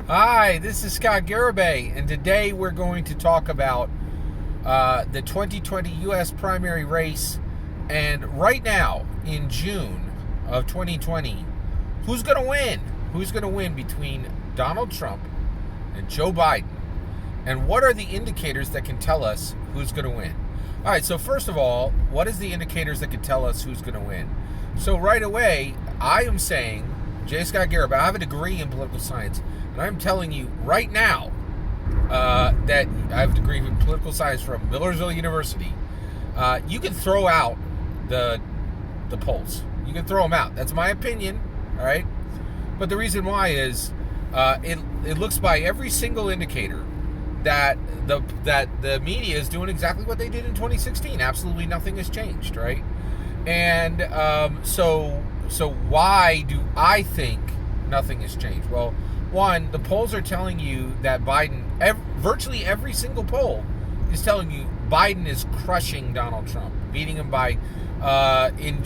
Hi, this is Scott Garibay, and today we're going to talk about the 2020 U.S. primary race. And right now, in June of 2020, who's going to win? Who's going to win between Donald Trump and Joe Biden? And what are the indicators that can tell us who's going to win? All right, so first of all, what is the indicators that can tell us who's going to win? So right away, I am saying, J. Scott Garibay, I have a degree in political science, and I'm telling you right now that I have a degree in political science from Millersville University. You can throw out the polls. You can throw them out. That's my opinion, all right? But the reason why is it looks by every single indicator that the media is doing exactly what they did in 2016. Absolutely nothing has changed, right? And so why do I think nothing has changed? Well, one, the polls are telling you that Biden, virtually every single poll is telling you Biden is crushing Donald Trump, beating him by, in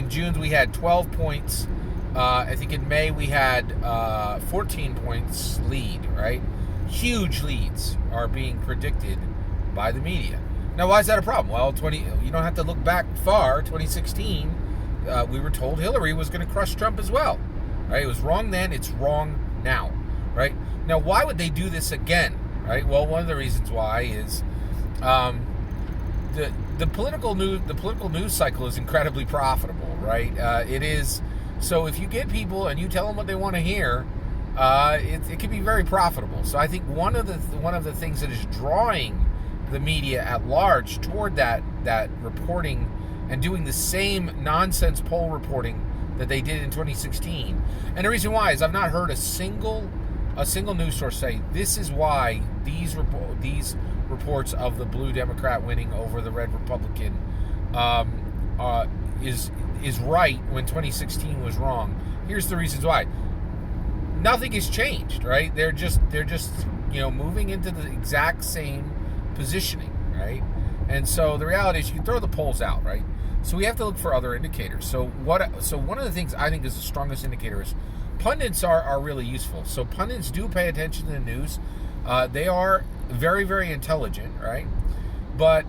June we had 12 points. I think in May we had 14 points lead, right? Huge leads are being predicted by the media. Now, why is that a problem? Well, you don't have to look back far. 2016, we were told Hillary was going to crush Trump as well, right? It was wrong then. It's wrong now, right? Now, why would they do this again, right? Well, one of the reasons why is the political news cycle is incredibly profitable, right? It is. So if you get people and you tell them what they want to hear, it can be very profitable. So I think one of the things that is drawing the media at large toward that reporting and doing the same nonsense poll reporting that they did in 2016. And the reason why is I've not heard a single news source say this is why these reports of the blue Democrat winning over the red Republican is right when 2016 was wrong. Here's the reasons why. Nothing has changed, right? They're just moving into the exact same positioning, right? And so the reality is you can throw the polls out, right? So we have to look for other indicators. So one of the things I think is the strongest indicator is pundits are really useful. So pundits do pay attention to the news. They are very, very intelligent, right? But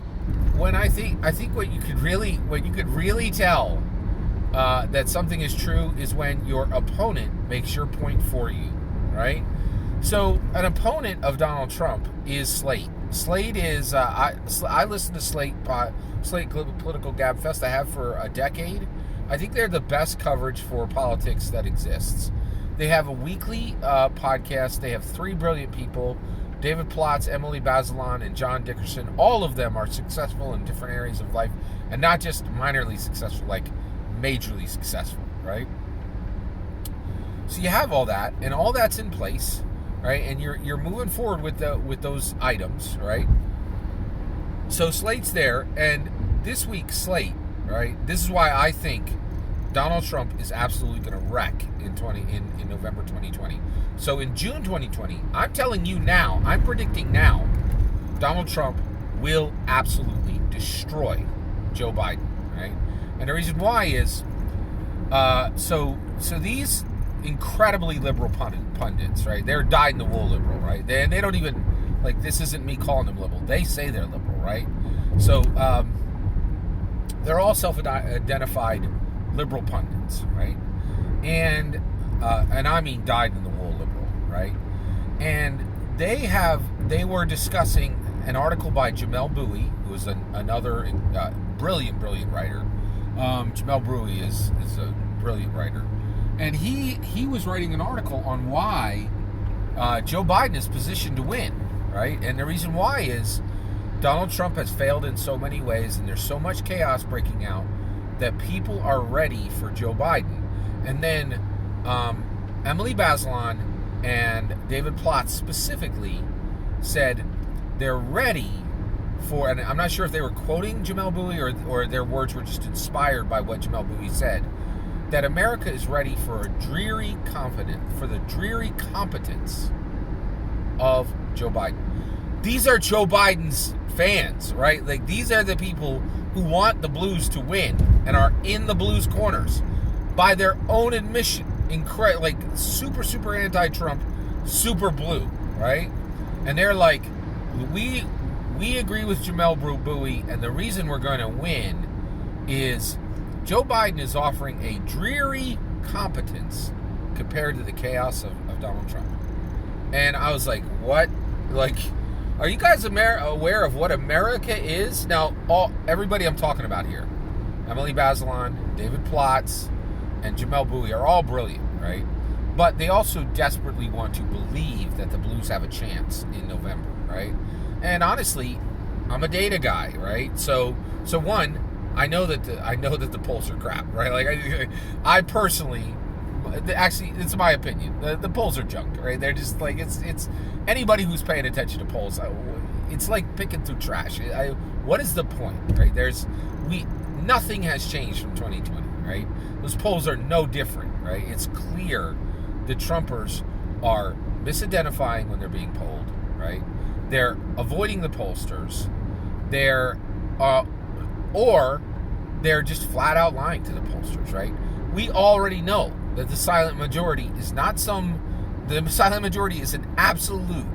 when I think what you could really tell that something is true is when your opponent makes your point for you, right? So an opponent of Donald Trump is Slate. Slate is I listen to Slate Political Gabfest. I have for a decade. I think they're the best coverage for politics that exists. They have a weekly podcast. They have three brilliant people: David Plotz, Emily Bazelon, and John Dickerson. All of them are successful in different areas of life, and not just minorly successful, like majorly successful, right? So you have all that, and all that's in place, right? And you're moving forward with those items, right? So Slate's there, and this week Slate, right? This is why I think Donald Trump is absolutely going to wreck in November 2020. So in June 2020, I'm telling you now, I'm predicting now, Donald Trump will absolutely destroy Joe Biden, right? And the reason why is, so these incredibly liberal pundits, right? They're dyed-in-the-wool liberal, right? They don't even, like, this isn't me calling them liberal. They say they're liberal, right? So they're all self-identified liberal pundits, right? And I mean dyed-in-the-wool liberal, right? And they were discussing an article by Jamel Bowie, who is another brilliant writer. Jamel Bowie is a brilliant writer, and he was writing an article on why Joe Biden is positioned to win, right? And the reason why is Donald Trump has failed in so many ways, and there's so much chaos breaking out that people are ready for Joe Biden. And then Emily Bazelon and David Plotz specifically said they're ready for, and I'm not sure if they were quoting Jamel Bowie or their words were just inspired by what Jamel Bowie said, that America is ready for the dreary competence of Joe Biden. These are Joe Biden's fans, right? Like, these are the people who want the Blues to win and are in the Blues corners by their own admission. Super anti-Trump, super blue, right? And they're like, we agree with Jamel Bowie, and the reason we're going to win is Joe Biden is offering a dreary competence compared to the chaos of Donald Trump. And I was like, what? Like, are you guys aware of what America is? Now, everybody I'm talking about here, Emily Bazelon, David Plotz, and Jamel Bowie are all brilliant, right? But they also desperately want to believe that the Blues have a chance in November, right? And honestly, I'm a data guy, right? So one, I know that the polls are crap, right? Like I personally, actually, it's my opinion. The polls are junk, right? They're just like it's anybody who's paying attention to polls. It's like picking through trash. What is the point, right? Nothing has changed from 2020, right? Those polls are no different, right? It's clear the Trumpers are misidentifying when they're being polled, right? They're avoiding the pollsters. Or they're just flat out lying to the pollsters, right? We already know that the silent majority is the silent majority is an absolute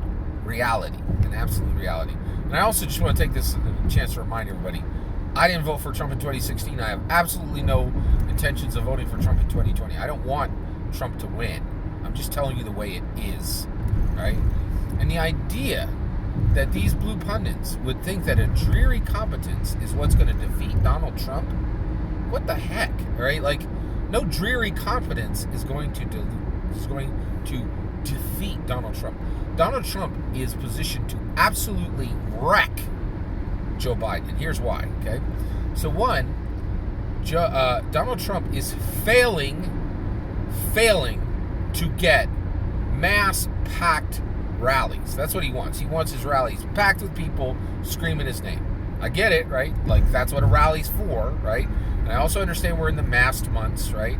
reality, And I also just want to take this chance to remind everybody, I didn't vote for Trump in 2016. I have absolutely no intentions of voting for Trump in 2020. I don't want Trump to win. I'm just telling you the way it is, right? And the idea that these blue pundits would think that a dreary competence is what's going to defeat Donald Trump, what the heck, right? Like, no dreary competence is going to defeat Donald Trump. Donald Trump is positioned to absolutely wreck Joe Biden, and here's why. Okay, so one, Donald Trump is failing to get mass packed rallies. That's what he wants. He wants his rallies packed with people screaming his name. I get it, right? Like, that's what a rally's for, right? And I also understand we're in the masked months, right?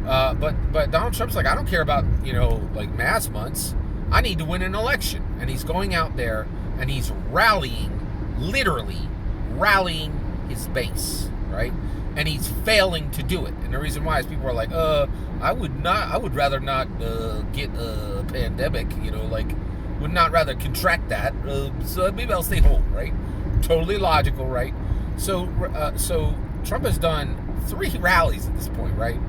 But Donald Trump's like, I don't care about, like mass months. I need to win an election. And he's going out there and he's literally rallying his base, right? And he's failing to do it. And the reason why is people are like, I would rather not get a pandemic, would not rather contract that, so maybe I'll stay home, right? Totally logical, right? So Trump has done 3 rallies at this point, right?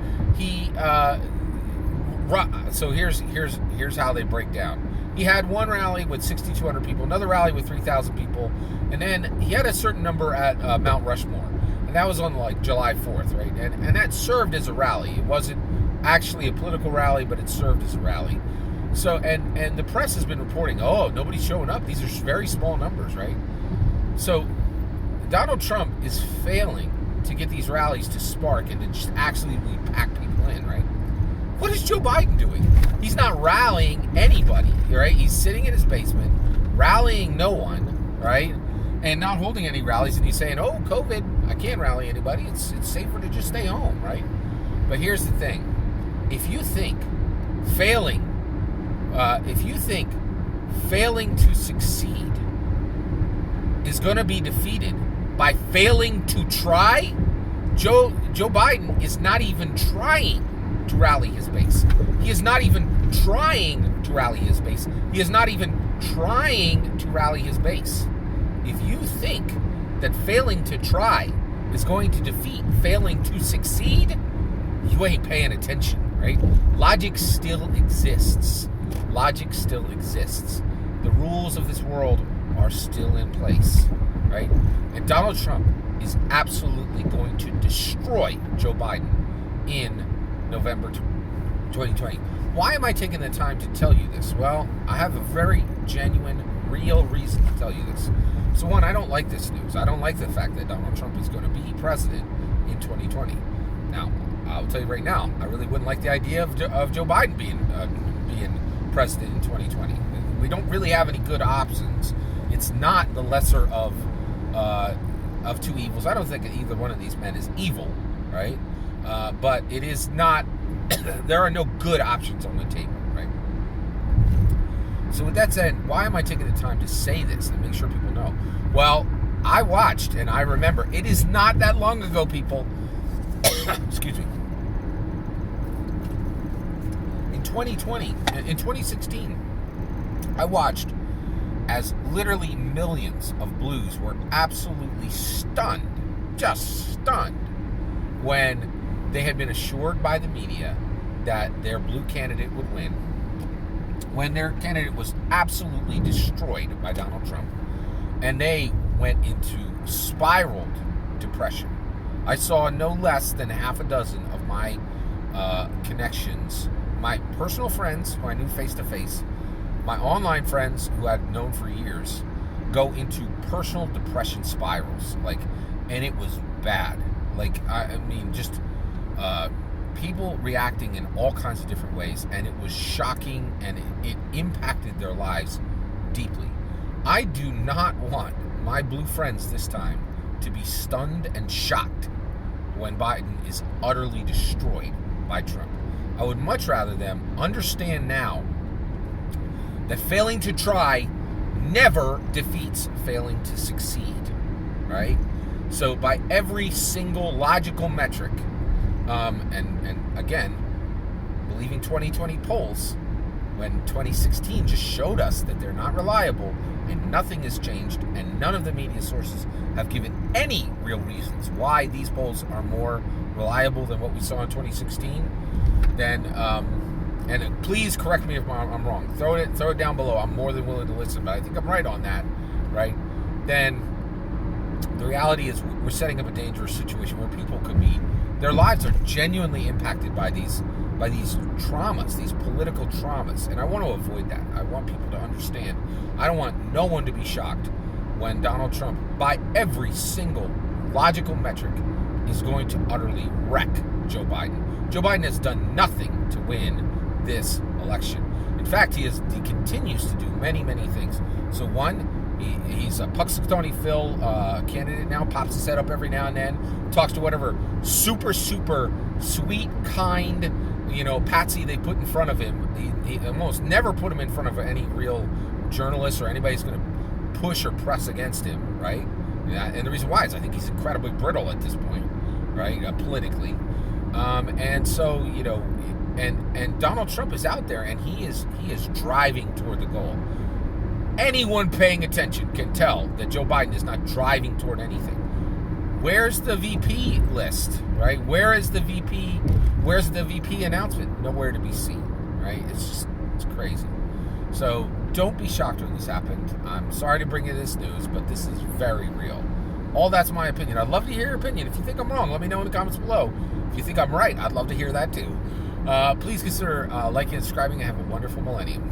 So here's how they break down. He had one rally with 6,200 people, another rally with 3,000 people, and then he had a certain number at Mount Rushmore, and that was on like July 4th, right? And that served as a rally. It wasn't actually a political rally, but it served as a rally. So and the press has been reporting, nobody's showing up. These are very small numbers, right? So Donald Trump is failing to get these rallies to spark and to just actually pack people in, right? What is Joe Biden doing? He's not rallying anybody, right? He's sitting in his basement, rallying no one, right? And not holding any rallies, and he's saying, COVID, I can't rally anybody. It's safer to just stay home, right? But here's the thing. If you think failing to succeed is going to be defeated by failing to try, Joe Biden is not even trying to rally his base. He is not even trying to rally his base. He is not even trying to rally his base. If you think that failing to try is going to defeat failing to succeed, you ain't paying attention, right? Logic still exists. The rules of this world are still in place, right? And Donald Trump is absolutely going to destroy Joe Biden in November 2020. Why am I taking the time to tell you this? Well, I have a very genuine, real reason to tell you this. So one, I don't like this news. I don't like the fact that Donald Trump is going to be president in 2020. Now, I'll tell you right now, I really wouldn't like the idea of Joe Biden being president in 2020. We don't really have any good options. It's not the lesser of 2 evils. I don't think either one of these men is evil, right? But it is not, there are no good options on the table, right? So with that said, why am I taking the time to say this and make sure people know? Well, I watched and I remember, it is not that long ago, people. Excuse me. In 2016, I watched as literally millions of blues were absolutely stunned, just stunned, when they had been assured by the media that their blue candidate would win, when their candidate was absolutely destroyed by Donald Trump, and they went into spiraled depression. I saw no less than half a dozen of my connections, my personal friends who I knew face to face, my online friends who I'd known for years, go into personal depression spirals. And it was bad. I mean, just people reacting in all kinds of different ways, and it was shocking, and it impacted their lives deeply. I do not want my blue friends this time to be stunned and shocked when Biden is utterly destroyed by Trump. I would much rather them understand now that failing to try never defeats failing to succeed, right? So by every single logical metric, and again, believing 2020 polls, when 2016 just showed us that they're not reliable and nothing has changed, and none of the media sources have given any real reasons why these polls are more reliable than what we saw in 2016, then and please correct me if I'm wrong. Throw it down below. I'm more than willing to listen, but I think I'm right on that, right? Then the reality is we're setting up a dangerous situation where people could be, their lives are genuinely impacted by these traumas, these political traumas, and I want to avoid that. I want people to understand. I don't want no one to be shocked when Donald Trump, by every single logical metric, is going to utterly wreck Joe Biden. Joe Biden has done nothing to win this election. In fact, he continues to do many, many things. So one, he's a Punxsutawney Phil candidate now, pops his head up every now and then, talks to whatever super sweet, kind, patsy they put in front of him. He almost never put him in front of any real journalists or anybody who's going to push or press against him, right? Yeah, and the reason why is I think he's incredibly brittle at this point, right, politically. And so, and Donald Trump is out there, and he is driving toward the goal. Anyone paying attention can tell that Joe Biden is not driving toward anything. Where's the VP list, right? Where's the VP announcement? Nowhere to be seen, right? It's crazy. So don't be shocked when this happened. I'm sorry to bring you this news, but this is very real. All that's my opinion. I'd love to hear your opinion. If you think I'm wrong, let me know in the comments below. If you think I'm right, I'd love to hear that too. Please consider liking and subscribing, and have a wonderful millennium.